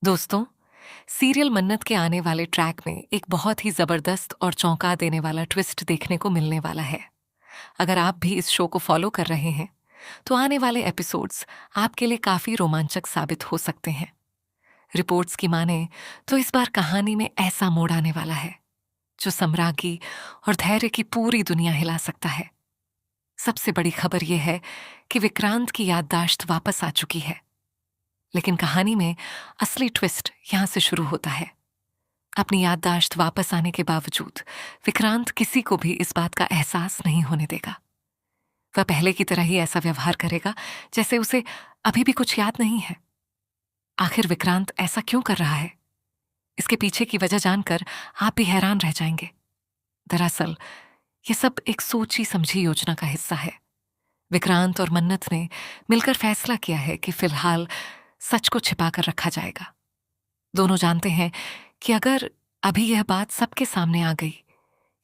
दोस्तों, सीरियल मन्नत के आने वाले ट्रैक में एक बहुत ही जबरदस्त और चौंका देने वाला ट्विस्ट देखने को मिलने वाला है। अगर आप भी इस शो को फॉलो कर रहे हैं, तो आने वाले एपिसोड्स आपके लिए काफी रोमांचक साबित हो सकते हैं। रिपोर्ट्स की माने तो इस बार कहानी में ऐसा मोड़ आने वाला है जो सम्राज्ञी और धैर्य की पूरी दुनिया हिला सकता है। सबसे बड़ी खबर यह है कि विक्रांत की याददाश्त वापस आ चुकी है। लेकिन कहानी में असली ट्विस्ट यहां से शुरू होता है। अपनी याददाश्त वापस आने के बावजूद विक्रांत किसी को भी इस बात का एहसास नहीं होने देगा। वह पहले की तरह ही ऐसा व्यवहार करेगा जैसे उसे अभी भी कुछ याद नहीं है। आखिर विक्रांत ऐसा क्यों कर रहा है? इसके पीछे की वजह जानकर आप भी हैरान रह जाएंगे। दरअसल ये सब एक सोची समझी योजना का हिस्सा है। विक्रांत और मन्नत ने मिलकर फैसला किया है कि फिलहाल सच को छिपाकर रखा जाएगा। दोनों जानते हैं कि अगर अभी यह बात सबके सामने आ गई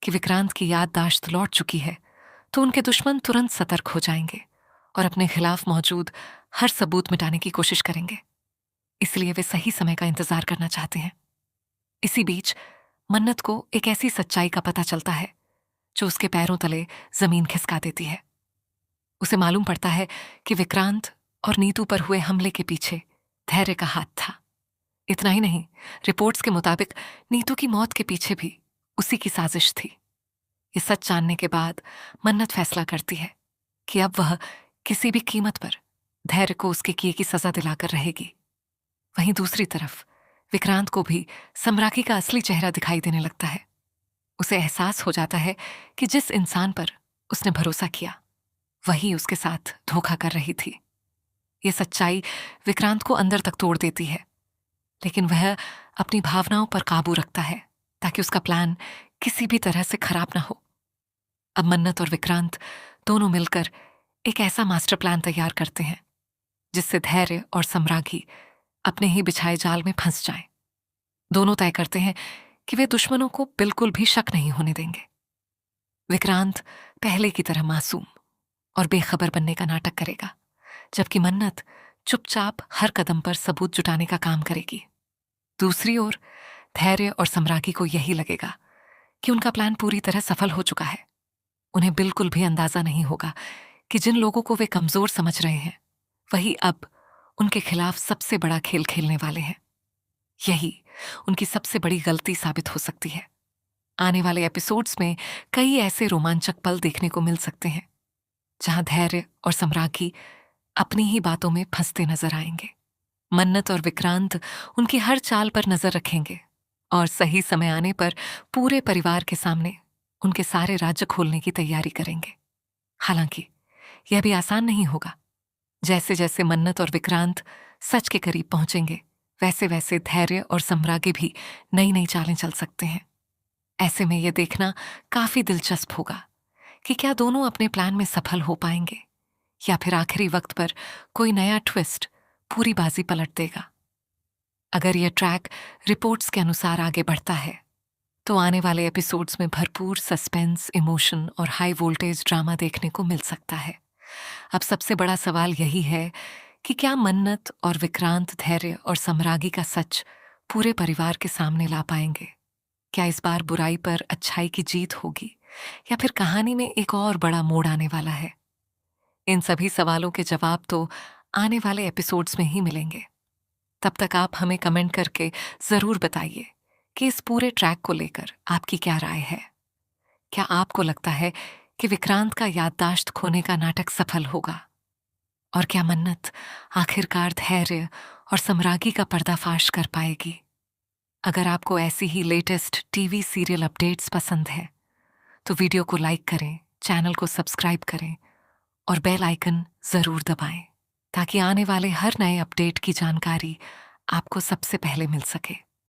कि विक्रांत की याददाश्त लौट चुकी है, तो उनके दुश्मन तुरंत सतर्क हो जाएंगे और अपने खिलाफ मौजूद हर सबूत मिटाने की कोशिश करेंगे। इसलिए वे सही समय का इंतजार करना चाहते हैं। इसी बीच मन्नत को एक ऐसी सच्चाई का पता चलता है जो उसके पैरों तले जमीन खिसका देती है। उसे मालूम पड़ता है कि विक्रांत और नीतू पर हुए हमले के पीछे धैर्य का हाथ था। इतना ही नहीं, रिपोर्ट्स के मुताबिक नीतू की मौत के पीछे भी उसी की साजिश थी। ये सच जानने के बाद मन्नत फैसला करती है कि अब वह किसी भी कीमत पर धैर्य को उसके किए की सजा दिलाकर रहेगी। वहीं दूसरी तरफ विक्रांत को भी सम्राज्ञी का असली चेहरा दिखाई देने लगता है। उसे एहसास हो जाता है कि जिस इंसान पर उसने भरोसा किया वही उसके साथ धोखा कर रही थी। ये सच्चाई विक्रांत को अंदर तक तोड़ देती है, लेकिन वह अपनी भावनाओं पर काबू रखता है ताकि उसका प्लान किसी भी तरह से खराब ना हो। अब मन्नत और विक्रांत दोनों मिलकर एक ऐसा मास्टर प्लान तैयार करते हैं जिससे धैर्य और सम्राज्ञी अपने ही बिछाए जाल में फंस जाएं। दोनों तय करते हैं कि वे दुश्मनों को बिल्कुल भी शक नहीं होने देंगे। विक्रांत पहले की तरह मासूम और बेखबर बनने का नाटक करेगा, जबकि मन्नत चुपचाप हर कदम पर सबूत जुटाने का काम करेगी। दूसरी ओर धैर्य और सम्राज्ञी को यही लगेगा कि उनका प्लान पूरी तरह सफल हो चुका है। उन्हें बिल्कुल भी अंदाजा नहीं होगा कि जिन लोगों को वे कमजोर समझ रहे हैं वही अब उनके खिलाफ सबसे बड़ा खेल खेलने वाले हैं। यही उनकी सबसे बड़ी गलती साबित हो सकती है। आने वाले एपिसोड्स में कई ऐसे रोमांचक पल देखने को मिल सकते हैं जहां धैर्य और सम्राज्ञी अपनी ही बातों में फंसते नजर आएंगे। मन्नत और विक्रांत उनकी हर चाल पर नजर रखेंगे और सही समय आने पर पूरे परिवार के सामने उनके सारे राज्य खोलने की तैयारी करेंगे। हालांकि यह भी आसान नहीं होगा। जैसे जैसे मन्नत और विक्रांत सच के करीब पहुंचेंगे, वैसे वैसे धैर्य और सम्राज्ञी भी नई नई चालें चल सकते हैं। ऐसे में यह देखना काफी दिलचस्प होगा कि क्या दोनों अपने प्लान में सफल हो पाएंगे या फिर आखिरी वक्त पर कोई नया ट्विस्ट पूरी बाजी पलट देगा। अगर यह ट्रैक रिपोर्ट्स के अनुसार आगे बढ़ता है तो आने वाले एपिसोड्स में भरपूर सस्पेंस, इमोशन और हाई वोल्टेज ड्रामा देखने को मिल सकता है। अब सबसे बड़ा सवाल यही है कि क्या मन्नत और विक्रांत धैर्य और सम्राज्ञी का सच पूरे परिवार के सामने ला पाएंगे? क्या इस बार बुराई पर अच्छाई की जीत होगी या फिर कहानी में एक और बड़ा मोड़ आने वाला है? इन सभी सवालों के जवाब तो आने वाले एपिसोड्स में ही मिलेंगे। तब तक आप हमें कमेंट करके जरूर बताइए कि इस पूरे ट्रैक को लेकर आपकी क्या राय है। क्या आपको लगता है कि विक्रांत का याददाश्त खोने का नाटक सफल होगा? और क्या मन्नत आखिरकार धैर्य और सम्राज्ञी का पर्दाफाश कर पाएगी? अगर आपको ऐसी ही लेटेस्ट टीवी सीरियल अपडेट्स पसंद है तो वीडियो को लाइक करें, चैनल को सब्सक्राइब करें और बेल आइकन जरूर दबाएं ताकि आने वाले हर नए अपडेट की जानकारी आपको सबसे पहले मिल सके।